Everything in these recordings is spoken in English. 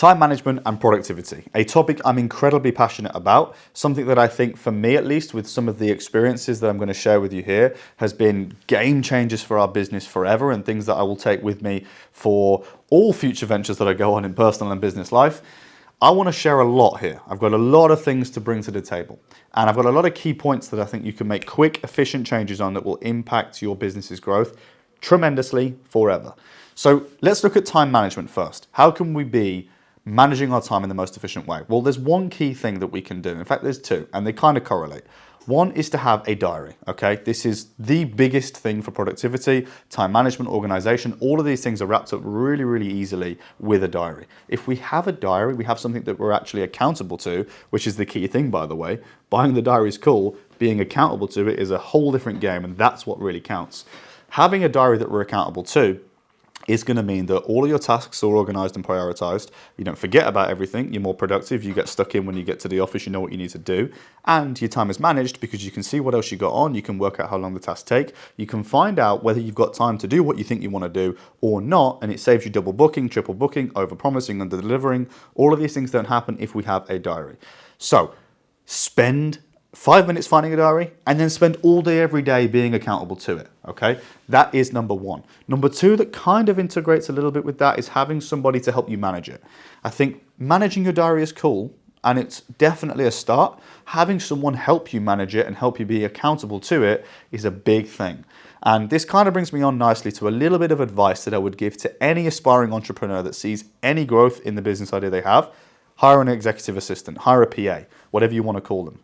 Time management and productivity, a topic I'm incredibly passionate about, something that I think, for me at least, with some of the experiences that I'm going to share with you here, has been game changers for our business forever and things that I will take with me for all future ventures that I go on in personal and business life. I want to share a lot here. I've got a lot of things to bring to the table, and I've got a lot of key points that I think you can make quick, efficient changes on that will impact your business's growth tremendously forever. So let's look at time management first. How can we be managing our time in the most efficient way? Well, there's one key thing that we can do. In fact, there's two, and they kind of correlate. One is to have a diary, okay? This is the biggest thing for productivity, time management, organization. All of these things are wrapped up really, really easily with a diary. If we have a diary, we have something that we're actually accountable to, which is the key thing, by the way. Buying the diary is cool. Being accountable to it is a whole different game, and that's what really counts. Having a diary that we're accountable to is going to mean that all of your tasks are organized and prioritized. You don't forget about everything. You're more productive. You get stuck in when you get to the office. You know what you need to do. And your time is managed because you can see what else you got on. You can work out how long the tasks take. You can find out whether you've got time to do what you think you want to do or not. And it saves you double booking, triple booking, over promising, under delivering. All of these things don't happen if we have a diary. So spend 5 minutes finding a diary and then spend all day, every day being accountable to it, okay? That is number one. Number two, that kind of integrates a little bit with that, is having somebody to help you manage it. I think managing your diary is cool and it's definitely a start. Having someone help you manage it and help you be accountable to it is a big thing. And this kind of brings me on nicely to a little bit of advice that I would give to any aspiring entrepreneur that sees any growth in the business idea they have. Hire an executive assistant, hire a PA, whatever you want to call them.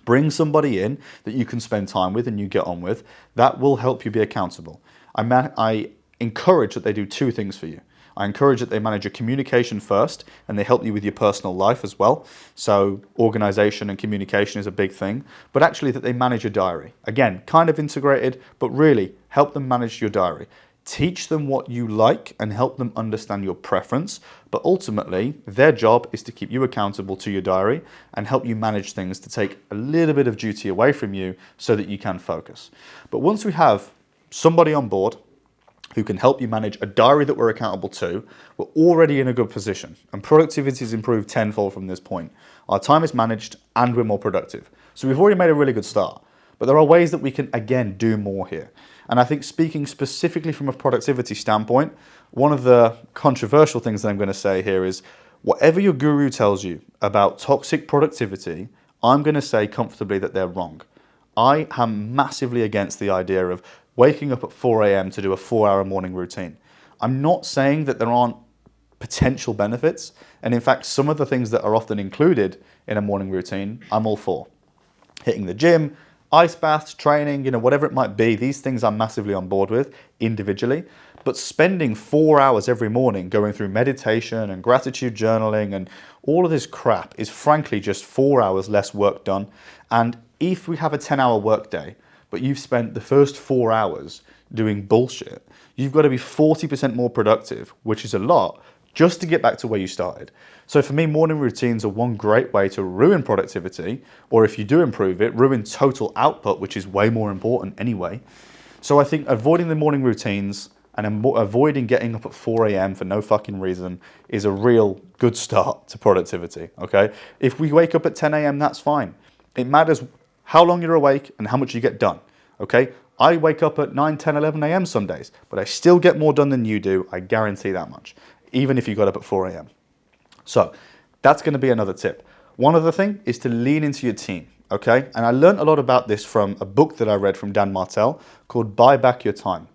Bring somebody in that you can spend time with and you get on with. That will help you be accountable. I encourage that they do two things for you. I encourage that they manage your communication first and they help you with your personal life as well. So organization and communication is a big thing, but actually that they manage your diary. Again, kind of integrated, but really help them manage your diary. Teach them what you like and help them understand your preference. But ultimately, their job is to keep you accountable to your diary and help you manage things to take a little bit of duty away from you so that you can focus. But once we have somebody on board who can help you manage a diary that we're accountable to, we're already in a good position. And productivity has improved tenfold from this point. Our time is managed and we're more productive. So we've already made a really good start. But there are ways that we can, again, do more here. And I think speaking specifically from a productivity standpoint, one of the controversial things that I'm going to say here is whatever your guru tells you about toxic productivity, I'm going to say comfortably that they're wrong. I am massively against the idea of waking up at 4 a.m. to do a 4-hour morning routine. I'm not saying that there aren't potential benefits. And in fact, some of the things that are often included in a morning routine, I'm all for. Hitting the gym, ice baths, training, whatever it might be, these things I'm massively on board with individually. But spending 4 hours every morning going through meditation and gratitude journaling and all of this crap is frankly just 4 hours less work done. And if we have a 10-hour workday, but you've spent the first 4 hours doing bullshit, you've got to be 40% more productive, which is a lot, just to get back to where you started. So for me, morning routines are one great way to ruin productivity, or if you do improve it, ruin total output, which is way more important anyway. So I think avoiding the morning routines and avoiding getting up at 4 a.m. for no fucking reason is a real good start to productivity, okay? If we wake up at 10 a.m., that's fine. It matters how long you're awake and how much you get done, okay? I wake up at 9, 10, 11 a.m. some days, but I still get more done than you do, I guarantee that much, even if you got up at 4 a.m. So that's going to be another tip. One other thing is to lean into your team, okay? And I learned a lot about this from a book that I read from Dan Martell called Buy Back Your Time.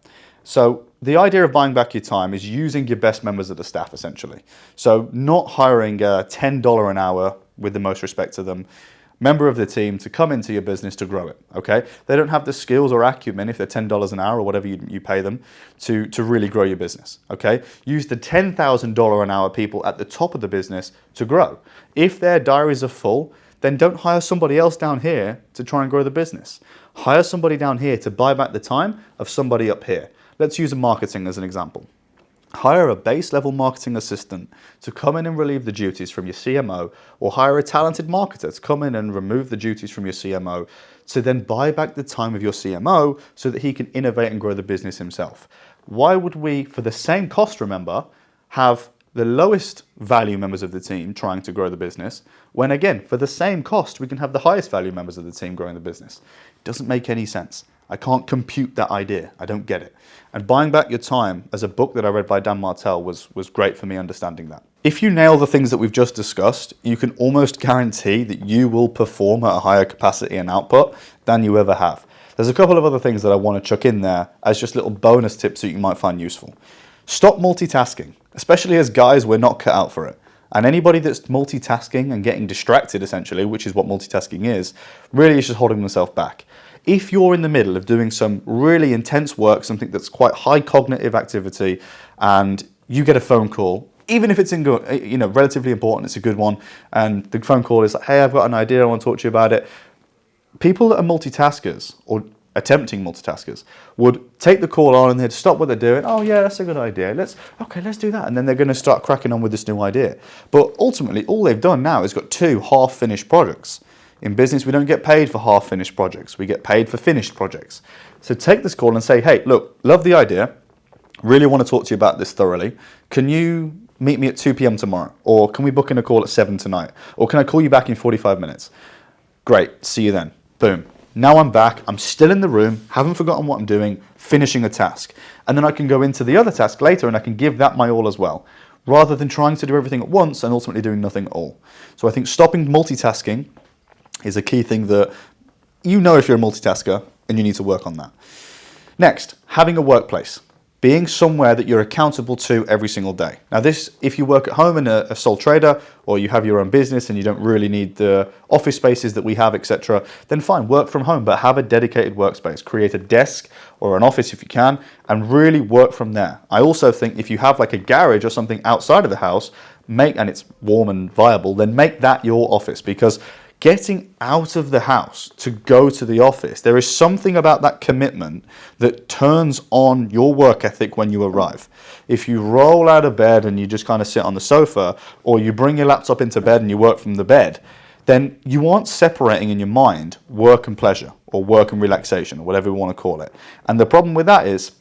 So the idea of buying back your time is using your best members of the staff, essentially. So not hiring a $10 an hour, with the most respect to them, member of the team to come into your business to grow it, okay? They don't have the skills or acumen, if they're $10 an hour or whatever you pay them, to really grow your business, okay? Use the $10,000 an hour people at the top of the business to grow. If their diaries are full, then don't hire somebody else down here to try and grow the business. Hire somebody down here to buy back the time of somebody up here. Let's use marketing as an example. Hire a base level marketing assistant to come in and relieve the duties from your CMO, or hire a talented marketer to come in and remove the duties from your CMO to then buy back the time of your CMO so that he can innovate and grow the business himself. Why would we, for the same cost, remember, have the lowest value members of the team trying to grow the business, when again, for the same cost, we can have the highest value members of the team growing the business. It doesn't make any sense. I can't compute that idea. I don't get it. And Buying Back Your Time, as a book that I read by Dan Martell, was great for me understanding that. If you nail the things that we've just discussed, you can almost guarantee that you will perform at a higher capacity and output than you ever have. There's a couple of other things that I want to chuck in there as just little bonus tips that you might find useful. Stop multitasking, especially as guys, we're not cut out for it. And anybody that's multitasking and getting distracted, essentially, which is what multitasking is, really is just holding themselves back. If you're in the middle of doing some really intense work, something that's quite high cognitive activity, and you get a phone call, even if it's relatively important, it's a good one, and the phone call is like, hey, I've got an idea, I want to talk to you about it. People that are multitaskers, or attempting multitaskers, would take the call on and they'd stop what they're doing. Oh yeah, that's a good idea. Let's do that. And then they're going to start cracking on with this new idea. But ultimately, all they've done now is got 2 half-finished projects. In business, we don't get paid for half-finished projects. We get paid for finished projects. So take this call and say, hey, look, love the idea. Really want to talk to you about this thoroughly. Can you meet me at 2 p.m. tomorrow? Or can we book in a call at 7 tonight? Or can I call you back in 45 minutes? Great, see you then. Boom. Now I'm back, I'm still in the room, haven't forgotten what I'm doing, finishing a task. And then I can go into the other task later and I can give that my all as well, rather than trying to do everything at once and ultimately doing nothing at all. So I think stopping multitasking is a key thing that you know if you're a multitasker, and you need to work on that. Next, having a workplace. Being somewhere that you're accountable to every single day. Now this, if you work at home and a sole trader, or you have your own business and you don't really need the office spaces that we have, etc., then fine, work from home, but have a dedicated workspace. Create a desk or an office if you can, and really work from there. I also think if you have like a garage or something outside of the house, and it's warm and viable, then make that your office, because getting out of the house to go to the office, there is something about that commitment that turns on your work ethic when you arrive. If you roll out of bed and you just kind of sit on the sofa, or you bring your laptop into bed and you work from the bed, then you aren't separating in your mind work and pleasure, or work and relaxation, or whatever we want to call it. And the problem with that is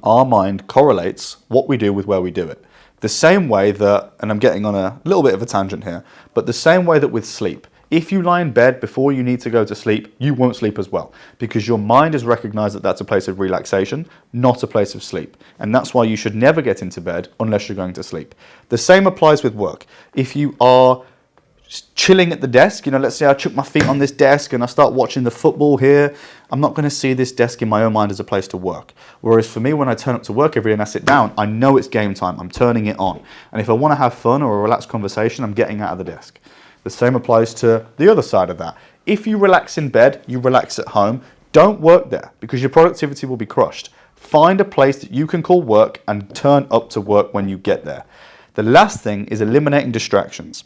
our mind correlates what we do with where we do it. The same way that, and I'm getting on a little bit of a tangent here, but the same way that with sleep, if you lie in bed before you need to go to sleep, you won't sleep as well, because your mind has recognized that that's a place of relaxation, not a place of sleep. And that's why you should never get into bed unless you're going to sleep. The same applies with work. If you are chilling at the desk, let's say I chuck my feet on this desk and I start watching the football here, I'm not going to see this desk in my own mind as a place to work. Whereas for me, when I turn up to work every day and I sit down, I know it's game time. I'm turning it on. And if I want to have fun or a relaxed conversation, I'm getting out of the desk. The same applies to the other side of that. If you relax in bed, you relax at home, don't work there, because your productivity will be crushed. Find a place that you can call work and turn up to work when you get there. The last thing is eliminating distractions.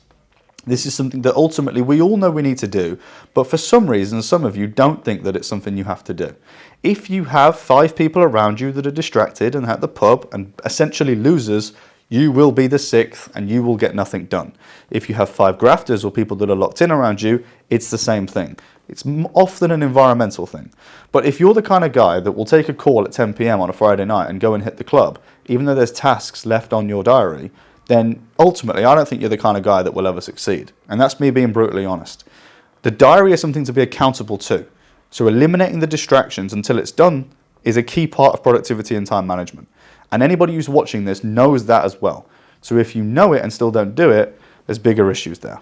This is something that ultimately we all know we need to do, but for some reason, some of you don't think that it's something you have to do. If you have 5 people around you that are distracted and at the pub and essentially losers, you will be the 6th and you will get nothing done. If you have 5 grafters or people that are locked in around you, it's the same thing. It's often an environmental thing. But if you're the kind of guy that will take a call at 10 p.m. on a Friday night and go and hit the club, even though there's tasks left on your diary, then ultimately I don't think you're the kind of guy that will ever succeed. And that's me being brutally honest. The diary is something to be accountable to. So eliminating the distractions until it's done is a key part of productivity and time management. And anybody who's watching this knows that as well. So if you know it and still don't do it, there's bigger issues there.